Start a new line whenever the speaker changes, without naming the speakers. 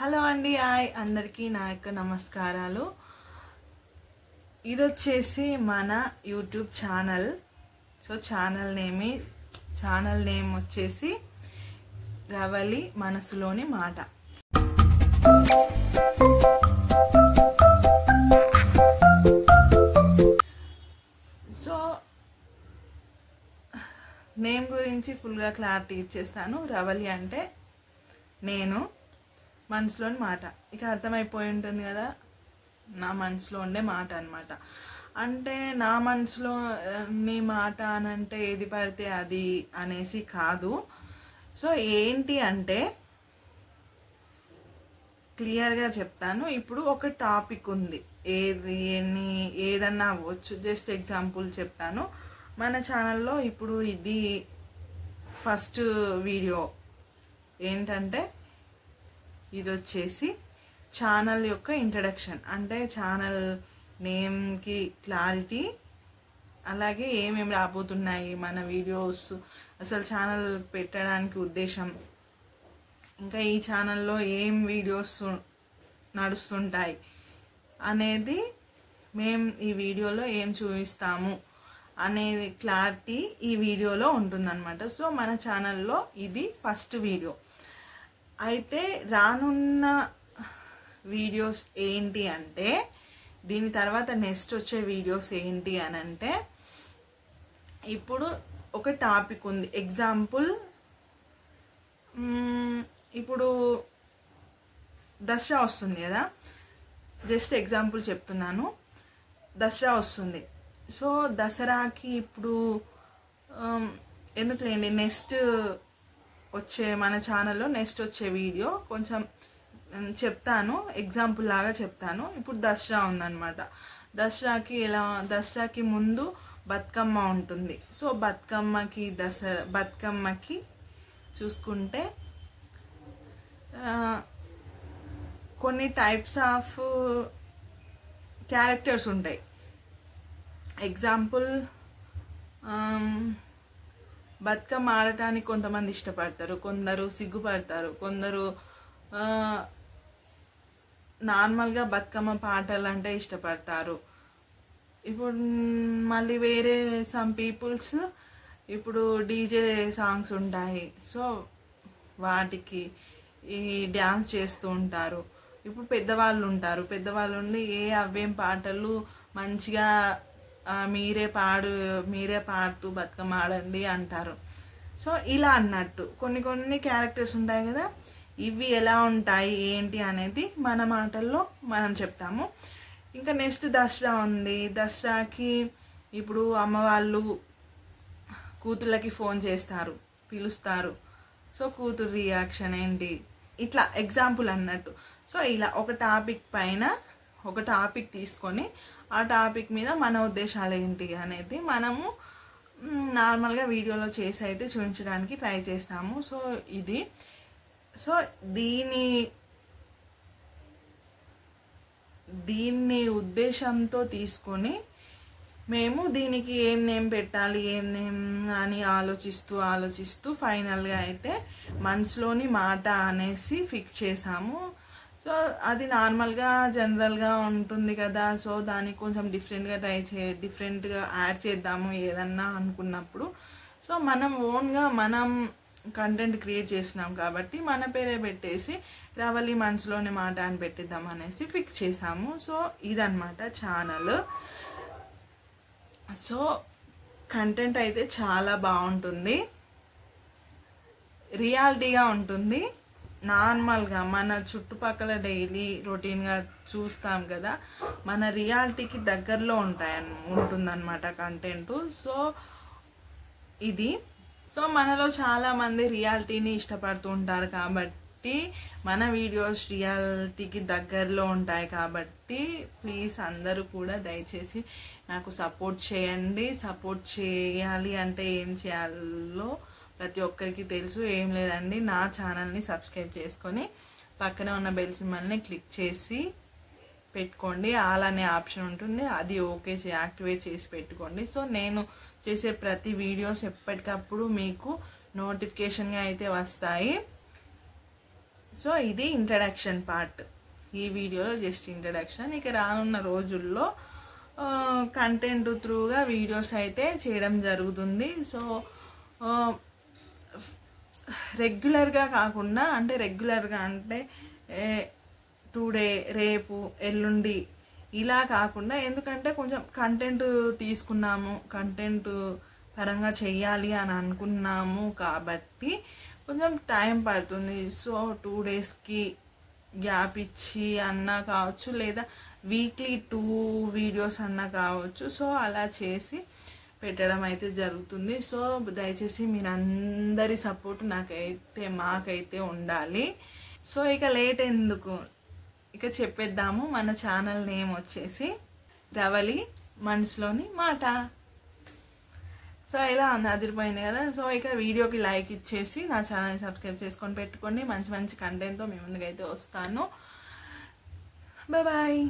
Hello అండి, hi అందరికీ నా యొక్క నమస్కారాలు. ఇదొచ్చేసి మన YouTube channel. So channel name వచ్చేసి రవలి మనసులోని మాట. సో నేమ్ గురించి ఫుల్గా క్లారిటీ ఇచ్చేస్తాను. రవలి అంటే నేను, మనసులోని మాట. ఇక అర్థమైపోయి ఉంటుంది కదా, నా మనసులో ఉండే మాట అన్నమాట. అంటే నా మనసులో నీ మాట అనంటే ఏది పడితే అది అనేసి కాదు. సో ఏంటి అంటే క్లియర్గా చెప్తాను. ఇప్పుడు ఒక టాపిక్ ఉంది, ఏదన్నా అవ్వచ్చు. జస్ట్ ఎగ్జాంపుల్ చెప్తాను. మన ఛానల్లో ఇప్పుడు ఇది ఫస్ట్ వీడియో. ఏంటంటే ఇది వచ్చేసి ఛానల్ యొక్క ఇంట్రడక్షన్, అంటే ఛానల్ నేమ్కి క్లారిటీ, అలాగే ఏమేమి రాబోతున్నాయి మన వీడియోస్, అసలు ఛానల్ పెట్టడానికి ఉద్దేశం, ఇంకా ఈ ఛానల్లో ఏం వీడియోస్ నడుస్తుంటాయి అనేది, మేము ఈ వీడియోలో ఏం చూపిస్తాము అనేది క్లారిటీ ఈ వీడియోలో ఉంటుందన్నమాట. సో మన ఛానల్లో ఇది ఫస్ట్ వీడియో. అయితే రానున్న వీడియోస్ ఏంటి అంటే, దీని తర్వాత నెక్స్ట్ వచ్చే వీడియోస్ ఏంటి అని అంటే, ఇప్పుడు ఒక టాపిక్ ఉంది. ఎగ్జాంపుల్, ఇప్పుడు దసరా వస్తుంది కదా, జస్ట్ ఎగ్జాంపుల్ చెప్తున్నాను. దసరా వస్తుంది. సో దసరాకి ఇప్పుడు ఎందుకులేండి, నెక్స్ట్ వచ్చే మన ఛానల్లో నెక్స్ట్ వచ్చే వీడియో కొంచెం చెప్తాను, ఎగ్జాంపుల్ లాగా చెప్తాను. ఇప్పుడు దసరా ఉందన్నమాట. దసరాకి ముందు బతుకమ్మ ఉంటుంది. సో బతుకమ్మకి చూసుకుంటే కొన్ని టైప్స్ ఆఫ్ క్యారెక్టర్స్ ఉంటాయి. ఎగ్జాంపుల్, బతుకమ్మ ఆడటానికి కొంతమంది ఇష్టపడతారు, కొందరు సిగ్గుపడతారు, కొందరు నార్మల్గా బతుకమ్మ పాటలు అంటే ఇష్టపడతారు. ఇప్పుడు మళ్ళీ వేరే సమ్ పీపుల్స్ ఇప్పుడు డీజే సాంగ్స్ ఉంటాయి. సో వాటికి ఈ డ్యాన్స్ చేస్తూ ఉంటారు. ఇప్పుడు పెద్దవాళ్ళు ఉంటారు, పెద్దవాళ్ళు ఉండి అవేం పాటలు మంచిగా మీరే పాడుతూ బతుకమ్మ ఆడండి అంటారు. సో ఇలా అన్నట్టు కొన్ని క్యారెక్టర్స్ ఉంటాయి కదా, ఇవి ఎలా ఉంటాయి ఏంటి అనేది మన మాటల్లో మనం చెప్తాము. ఇంకా నెక్స్ట్ దసరా ఉంది. దసరాకి ఇప్పుడు అమ్మవాళ్ళు కూతుళ్ళకి ఫోన్ చేస్తారు, పిలుస్తారు. సో కూతురు రియాక్షన్ ఏంటి, ఇట్లా ఎగ్జాంపుల్ అన్నట్టు. సో ఇలా ఒక టాపిక్ తీసుకొని ఆ టాపిక్ మీద మన ఉద్దేశాలు ఏంటి అనేది మనము నార్మల్గా వీడియోలో చేసి అయితే చూపించడానికి ట్రై చేస్తాము. సో ఇది, సో దీన్ని ఉద్దేశంతో తీసుకొని మేము దీనికి ఏం నేమ్ పెట్టాలి, ఏం నేమ్ అని ఆలోచిస్తూ ఫైనల్గా అయితే మనసులోని మాట అనేసి ఫిక్స్ చేసాము. సో అది నార్మల్గా జనరల్గా ఉంటుంది కదా. సో దానికి కొంచెం డిఫరెంట్గా యాడ్ చేద్దాము ఏదన్నా అనుకున్నప్పుడు. సో మనం ఓన్గా మనం కంటెంట్ క్రియేట్ చేసినాం కాబట్టి మన పేరే పెట్టేసి రవలి మనసులోని మాట అని పెట్టిద్దాం అనేసి ఫిక్స్ చేసాము. సో ఇదన్నమాట ఛానల్. సో కంటెంట్ అయితే చాలా బాగుంటుంది, రియాలిటీగా ఉంటుంది. నార్మల్గా మన చుట్టుపక్కల డైలీ రొటీన్గా చూస్తాం కదా, మన రియాలిటీకి దగ్గరలో ఉంటుందన్నమాట కంటెంట్. సో ఇది, సో మనలో చాలామంది రియాలిటీని ఇష్టపడుతూ ఉంటారు కాబట్టి మన వీడియోస్ రియాలిటీకి దగ్గరలో ఉంటాయి కాబట్టి ప్లీజ్ అందరూ కూడా దయచేసి నాకు సపోర్ట్ చేయండి. సపోర్ట్ చేయాలి అంటే ఏం చేయాలో ప్రతి ఒక్కరికి తెలుసు. ఏం లేదండి, నా ఛానల్ని సబ్స్క్రైబ్ చేసుకొని పక్కన ఉన్న బెల్ సింబల్ని క్లిక్ చేసి పెట్టుకోండి. ఆల్ అనే ఆప్షన్ ఉంటుంది, అది ఓకే యాక్టివేట్ చేసి పెట్టుకోండి. సో నేను చేసే ప్రతి వీడియోస్ ఎప్పటికప్పుడు మీకు నోటిఫికేషన్గా అయితే వస్తాయి. సో ఇది ఇంట్రడక్షన్ పార్ట్, ఈ వీడియోలో జస్ట్ ఇంట్రడక్షన్. ఇక రానున్న రోజుల్లో కంటెంట్ త్రూగా వీడియోస్ అయితే చేయడం జరుగుతుంది. సో రెగ్యులర్గా కాకుండా, అంటే రెగ్యులర్గా అంటే టుడే, రేపు, ఎల్లుండి ఇలా కాకుండా, ఎందుకంటే కొంచెం కంటెంట్ తీసుకున్నాము, కంటెంట్ పరంగా చెయ్యాలి అని అనుకున్నాము కాబట్టి కొంచెం టైం పడుతుంది. సో 2 డేస్కి గ్యాప్ ఇచ్చి అన్నా కావచ్చు, లేదా వీక్లీ 2 వీడియోస్ అన్నా కావచ్చు. సో అలా చేసి పెట్టడం అయితే జరుగుతుంది. సో దయచేసి మీరందరి సపోర్ట్ మాకైతే ఉండాలి. సో ఇక లేట్ ఎందుకు, ఇక చెప్పేద్దాము. మన ఛానల్ నేమ్ వచ్చేసి రవలి మనసులోని మాట. సో ఇలా అదిరిపోయింది కదా. సో ఇక వీడియోకి లైక్ ఇచ్చేసి నా ఛానల్ని సబ్స్క్రైబ్ చేసుకొని పెట్టుకోండి. మంచి మంచి కంటెంట్తో మీ ముందుకైతే వస్తాను. Bye bye.